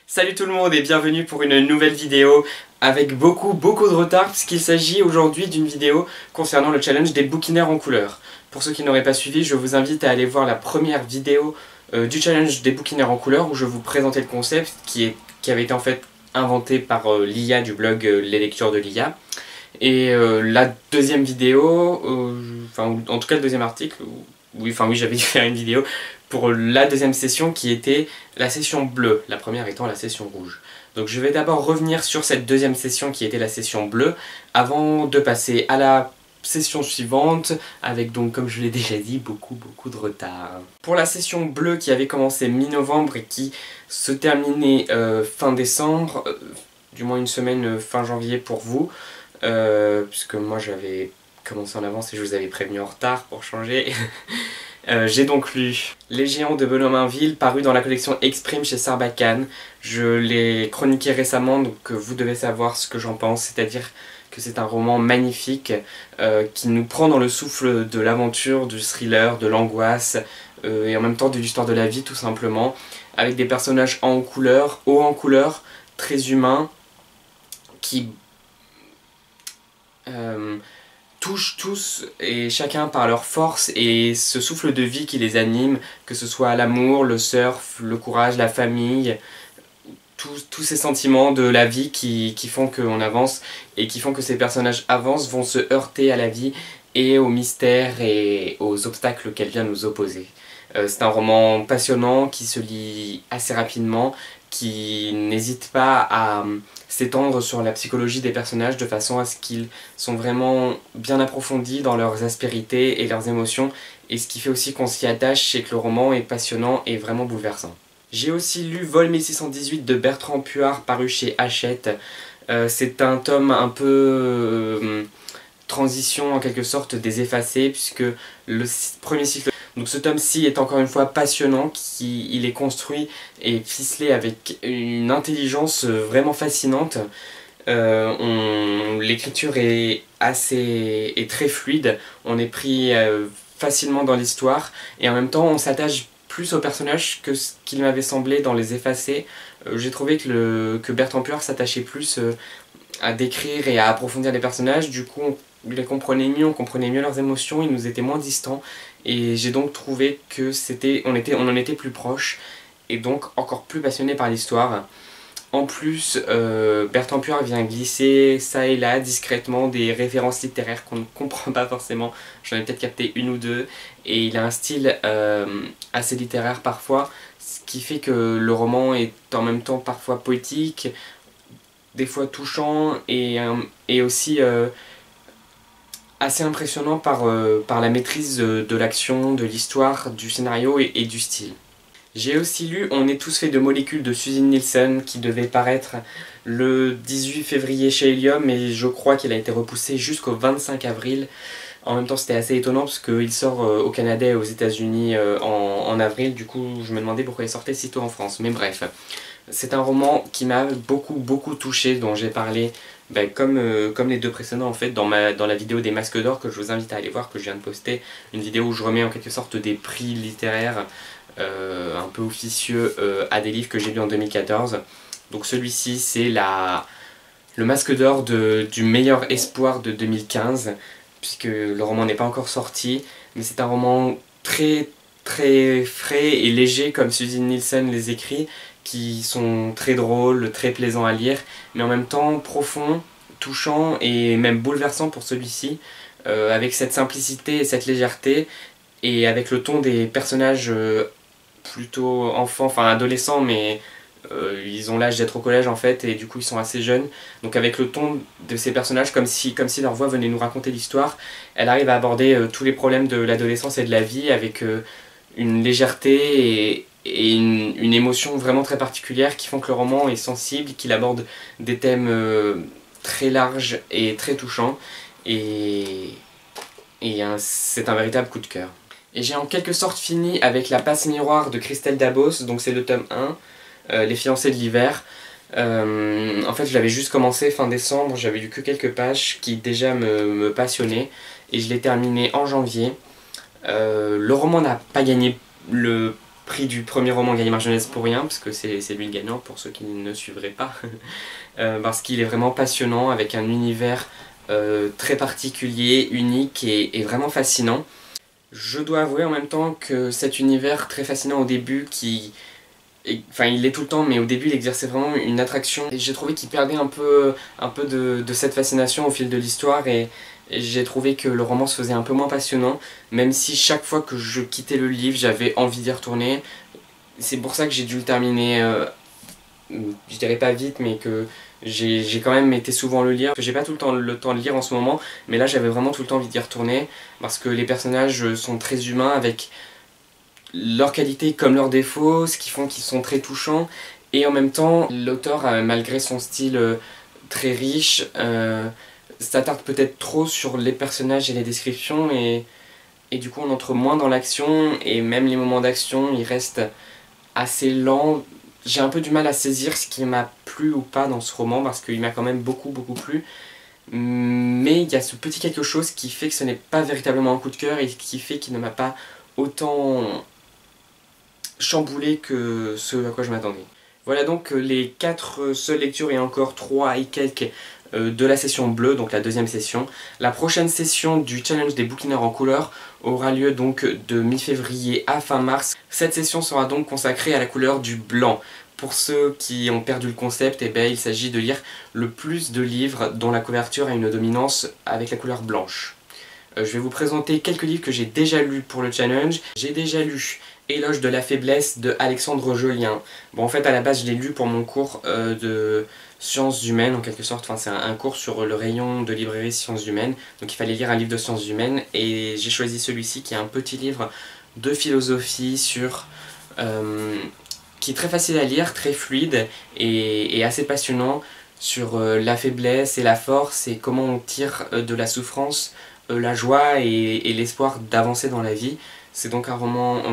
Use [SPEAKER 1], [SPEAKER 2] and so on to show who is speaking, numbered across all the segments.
[SPEAKER 1] Salut tout le monde et bienvenue pour une nouvelle vidéo avec beaucoup de retard puisqu'il s'agit aujourd'hui d'une vidéo concernant le challenge des bouquinaires en couleur. Pour ceux qui n'auraient pas suivi, je vous invite à aller voir la première vidéo du challenge des bouquinaires en couleur où je vous présentais le concept qui avait été en fait inventé par l'IA du blog Les Lectures de l'IA. Et la deuxième vidéo, enfin en tout cas le deuxième article, oui j'avais dû faire une vidéo pour la deuxième session qui était la session bleue, la première étant la session rouge. Donc je vais d'abord revenir sur cette deuxième session qui était la session bleue avant de passer à la session suivante avec donc comme je l'ai déjà dit beaucoup de retard. Pour la session bleue qui avait commencé mi-novembre et qui se terminait fin décembre, du moins une semaine fin janvier pour vous, puisque moi j'avais commencé en avance et je vous avais prévenu en retard pour changer. J'ai donc lu Les Géants de Benoît-Mainville, paru dans la collection Exprime chez Sarbacane. Je l'ai chroniqué récemment, donc vous devez savoir ce que j'en pense, c'est-à-dire que c'est un roman magnifique qui nous prend dans le souffle de l'aventure, du thriller, de l'angoisse et en même temps de l'histoire de la vie tout simplement, avec des personnages haut en couleur, très humains, qui touchent tous et chacun par leur force et ce souffle de vie qui les anime, que ce soit l'amour, le surf, le courage, la famille, tous ces sentiments de la vie qui font qu'on avance et qui font que ces personnages avancent, vont se heurter à la vie et aux mystères et aux obstacles qu'elle vient nous opposer. C'est un roman passionnant qui se lit assez rapidement, qui n'hésite pas à s'étendre sur la psychologie des personnages de façon à ce qu'ils sont vraiment bien approfondis dans leurs aspérités et leurs émotions, et ce qui fait aussi qu'on s'y attache, c'est que le roman est passionnant et vraiment bouleversant. J'ai aussi lu Vol 1618 de Bertrand Puart paru chez Hachette. C'est un tome un peu transition en quelque sorte des effacés puisque le premier cycle. Donc ce tome-ci est encore une fois passionnant, il est construit et ficelé avec une intelligence vraiment fascinante. L'écriture est très fluide, on est pris facilement dans l'histoire et en même temps on s'attache plus aux personnages que ce qu'il m'avait semblé dans les effacés. J'ai trouvé que Bertrand Puart s'attachait plus à décrire et à approfondir les personnages, du coup on les comprenait mieux, on comprenait mieux leurs émotions, ils nous étaient moins distants et j'ai donc trouvé que on en était plus proches et donc encore plus passionnés par l'histoire. En plus, Bertrand Puart vient glisser ça et là discrètement des références littéraires qu'on ne comprend pas forcément, j'en ai peut-être capté une ou deux, et il a un style assez littéraire parfois, ce qui fait que le roman est en même temps parfois poétique, des fois touchant et aussi assez impressionnant par la maîtrise de l'action, de l'histoire, du scénario et du style. J'ai aussi lu On est tous faits de molécules de Susan Nielsen qui devait paraître le 18 février chez Helium mais je crois qu'il a été repoussé jusqu'au 25 avril. En même temps c'était assez étonnant parce qu'il sort au Canada et aux États-Unis en avril, du coup je me demandais pourquoi il sortait si tôt en France, mais bref. C'est un roman qui m'a beaucoup touché, dont j'ai parlé comme les deux précédents en fait dans la vidéo des Masques d'Or que je vous invite à aller voir, que je viens de poster, une vidéo où je remets en quelque sorte des prix littéraires un peu officieux à des livres que j'ai lus en 2014. Donc celui-ci c'est le Masque d'Or du meilleur espoir de 2015, puisque le roman n'est pas encore sorti, mais c'est un roman très frais et léger comme Susan Nielsen les écrit, qui sont très drôles, très plaisants à lire, mais en même temps profonds, touchants et même bouleversants pour celui-ci, avec cette simplicité et cette légèreté, et avec le ton des personnages plutôt enfants, enfin adolescents, mais ils ont l'âge d'être au collège en fait, et du coup ils sont assez jeunes, donc avec le ton de ces personnages, comme si leur voix venait nous raconter l'histoire, elle arrive à aborder tous les problèmes de l'adolescence et de la vie avec une légèreté et une émotion vraiment très particulière qui font que le roman est sensible, qu'il aborde des thèmes très larges et très touchants, et c'est un véritable coup de cœur. Et j'ai en quelque sorte fini avec La Passe Miroir de Christelle Dabos, donc c'est le tome 1, Les Fiancés de l'hiver. En fait je l'avais juste commencé fin décembre, j'avais lu que quelques pages qui déjà me passionnaient, et je l'ai terminé en janvier. Le roman n'a pas gagné le prix du premier roman Gallimard Jeunesse pour rien, parce que c'est lui le gagnant pour ceux qui ne suivraient pas, parce qu'il est vraiment passionnant, avec un univers très particulier, unique et vraiment fascinant. Je dois avouer en même temps que cet univers très fascinant au début, enfin il l'est tout le temps, mais au début il exerçait vraiment une attraction, et j'ai trouvé qu'il perdait un peu de cette fascination au fil de l'histoire, et j'ai trouvé que le roman se faisait un peu moins passionnant, même si chaque fois que je quittais le livre j'avais envie d'y retourner. C'est pour ça que j'ai dû le terminer, je dirais pas vite, mais que j'ai quand même été souvent le lire. J'ai pas tout le temps de lire en ce moment, mais là j'avais vraiment tout le temps envie d'y retourner, parce que les personnages sont très humains, avec leurs qualités comme leurs défauts, ce qui font qu'ils sont très touchants, et en même temps l'auteur, malgré son style très riche, s'attarde peut-être trop sur les personnages et les descriptions, et du coup on entre moins dans l'action, et même les moments d'action ils restent assez lents. J'ai un peu du mal à saisir ce qui m'a plu ou pas dans ce roman, parce qu'il m'a quand même beaucoup plu, mais il y a ce petit quelque chose qui fait que ce n'est pas véritablement un coup de cœur, et qui fait qu'il ne m'a pas autant chamboulé que ce à quoi je m'attendais. Voilà donc les 4 seules lectures, et encore 3 et quelques de la session bleue, donc la deuxième session. La prochaine session du challenge des bouquineurs en couleur aura lieu donc de mi-février à fin mars. Cette session sera donc consacrée à la couleur du blanc. Pour ceux qui ont perdu le concept, eh ben, il s'agit de lire le plus de livres dont la couverture a une dominance avec la couleur blanche. Je vais vous présenter quelques livres que j'ai déjà lus pour le challenge. J'ai déjà lu Éloge de la faiblesse de Alexandre Jolien. Bon, en fait, à la base, je l'ai lu pour mon cours de sciences humaines, en quelque sorte. Enfin, c'est un cours sur le rayon de librairie sciences humaines. Donc, il fallait lire un livre de sciences humaines. Et j'ai choisi celui-ci, qui est un petit livre de philosophie qui est très facile à lire, très fluide et assez passionnant, sur la faiblesse et la force, et comment on tire de la souffrance la joie et l'espoir d'avancer dans la vie. C'est donc un roman,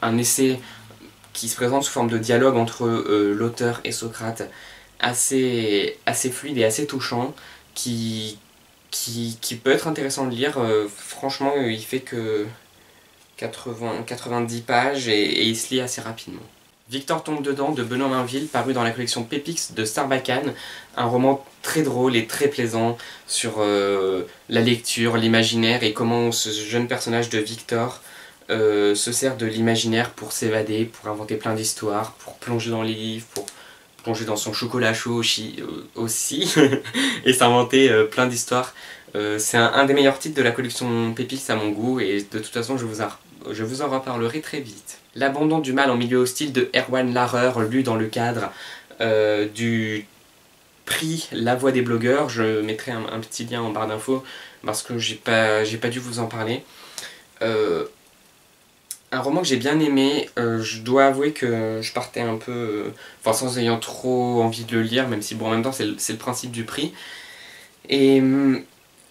[SPEAKER 1] un essai qui se présente sous forme de dialogue entre l'auteur et Socrate, assez fluide et assez touchant, qui peut être intéressant de lire. Franchement, il fait que 90 pages, et il se lit assez rapidement. Victor tombe dedans de Benoît Mainville, paru dans la collection Pépix de Sarbacane, un roman très drôle et très plaisant sur la lecture, l'imaginaire, et comment ce jeune personnage de Victor se sert de l'imaginaire pour s'évader, pour inventer plein d'histoires, pour plonger dans les livres, pour plonger dans son chocolat chaud aussi et s'inventer plein d'histoires. C'est un des meilleurs titres de la collection Pépix à mon goût, et de toute façon je vous en reparlerai très vite. L'abandon du mal en milieu hostile de Erwan Larreur, lu dans le cadre du prix La Voix des blogueurs. Je mettrai un petit lien en barre d'infos, parce que j'ai pas dû vous en parler. Un roman que j'ai bien aimé. Je dois avouer que je partais un peu, sans ayant trop envie de le lire, même si bon, en même temps c'est le principe du prix. Et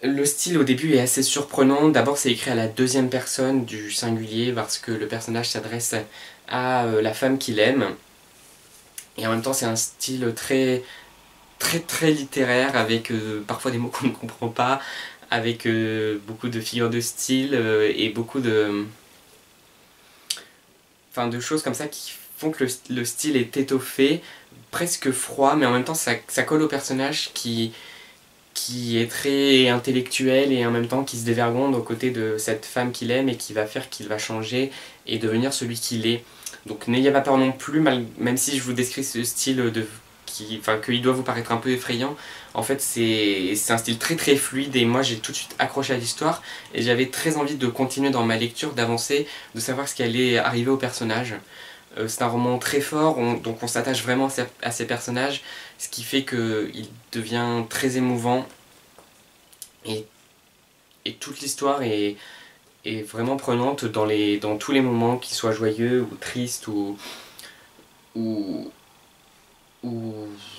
[SPEAKER 1] le style au début est assez surprenant. D'abord, c'est écrit à la deuxième personne du singulier, parce que le personnage s'adresse à la femme qu'il aime. Et en même temps, c'est un style très littéraire, avec parfois des mots qu'on ne comprend pas, avec beaucoup de figures de style et beaucoup de choses comme ça qui font que le style est étoffé, presque froid, mais en même temps ça colle au personnage qui est très intellectuel, et en même temps qui se dévergonde aux côtés de cette femme qu'il aime, et qui va faire qu'il va changer et devenir celui qu'il est. Donc n'ayez pas peur non plus, même si je vous décris ce style qu'il doit vous paraître un peu effrayant. En fait, c'est un style très fluide, et moi j'ai tout de suite accroché à l'histoire, et j'avais très envie de continuer dans ma lecture, d'avancer, de savoir ce qui allait arriver au personnage. C'est un roman très fort, donc on s'attache vraiment à ces personnages, ce qui fait qu'il devient très émouvant, et toute l'histoire est vraiment prenante dans tous les moments, qu'ils soient joyeux ou tristes, ou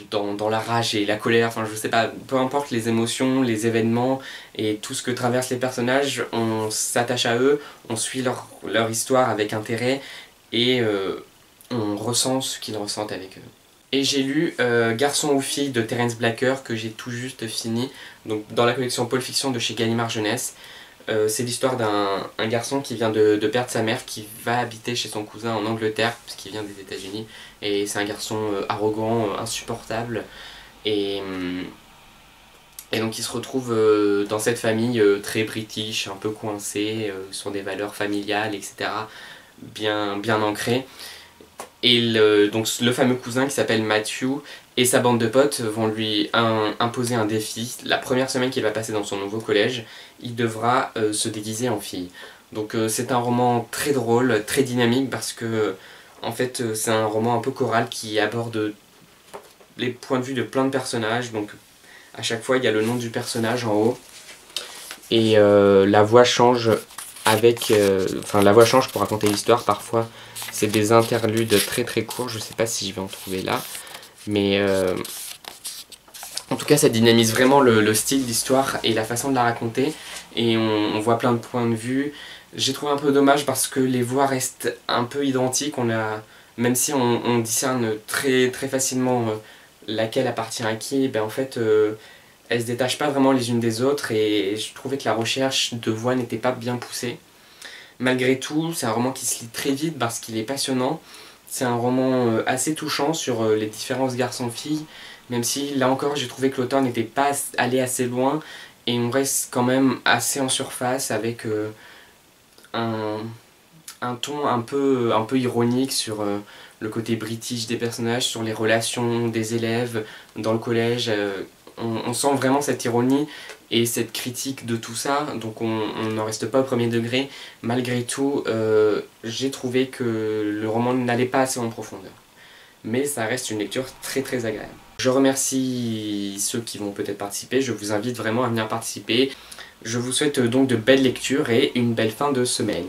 [SPEAKER 1] dans la rage et la colère, je sais pas, peu importe les émotions, les événements et tout ce que traversent les personnages, on s'attache à eux, on suit leur histoire avec intérêt, et on ressent ce qu'ils ressentent avec eux. Et j'ai lu Garçon ou fille de Terence Blacker, que j'ai tout juste fini, donc dans la collection Pôle Fiction de chez Gallimard Jeunesse. C'est l'histoire d'un garçon qui vient de perdre sa mère, qui va habiter chez son cousin en Angleterre, puisqu'il vient des États-Unis. Et c'est un garçon arrogant, insupportable. Et, et donc il se retrouve dans cette famille très british, un peu coincée, sur des valeurs familiales, etc. Bien ancrées. Et donc le fameux cousin qui s'appelle Matthew et sa bande de potes vont lui imposer un défi. La première semaine qu'il va passer dans son nouveau collège, il devra se déguiser en fille. Donc c'est un roman très drôle, très dynamique parce que en fait c'est un roman un peu choral qui aborde les points de vue de plein de personnages. Donc à chaque fois il y a le nom du personnage en haut et la voix change avec, la voix change pour raconter l'histoire. Parfois c'est des interludes très courts, je sais pas si je vais en trouver là, mais en tout cas ça dynamise vraiment le style d'histoire et la façon de la raconter, et on voit plein de points de vue. J'ai trouvé un peu dommage parce que les voix restent un peu identiques, même si on discerne très facilement laquelle appartient à qui, ben en fait elles se détachent pas vraiment les unes des autres, et je trouvais que la recherche de voix n'était pas bien poussée. Malgré tout, c'est un roman qui se lit très vite parce qu'il est passionnant. C'est un roman assez touchant sur les différences garçons-filles, même si là encore j'ai trouvé que l'auteur n'était pas allé assez loin, et on reste quand même assez en surface avec un ton un peu ironique sur le côté british des personnages, sur les relations des élèves dans le collège. On sent vraiment cette ironie et cette critique de tout ça, donc on n'en reste pas au premier degré. Malgré tout, j'ai trouvé que le roman n'allait pas assez en profondeur. Mais ça reste une lecture très agréable. Je remercie ceux qui vont peut-être participer, je vous invite vraiment à venir participer. Je vous souhaite donc de belles lectures et une belle fin de semaine.